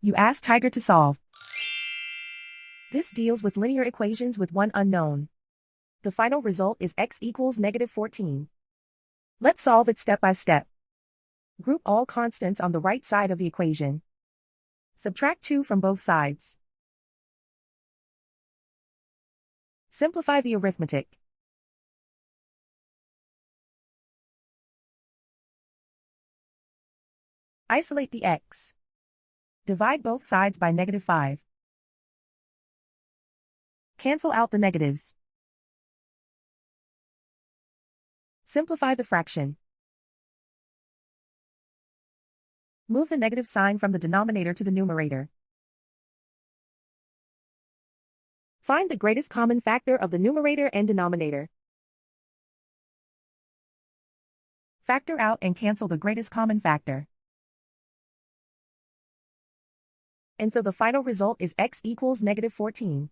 You ask Tiger to solve. This deals with linear equations with one unknown. The final result is x equals -14. Let's solve it step by step. Group all constants on the right side of the equation. Subtract 2 from both sides. Simplify the arithmetic. Isolate the x. Divide both sides by -5. Cancel out the negatives. Simplify the fraction. Move the negative sign from the denominator to the numerator. Find the greatest common factor of the numerator and denominator. Factor out and cancel the greatest common factor. And so the final result is x equals -14.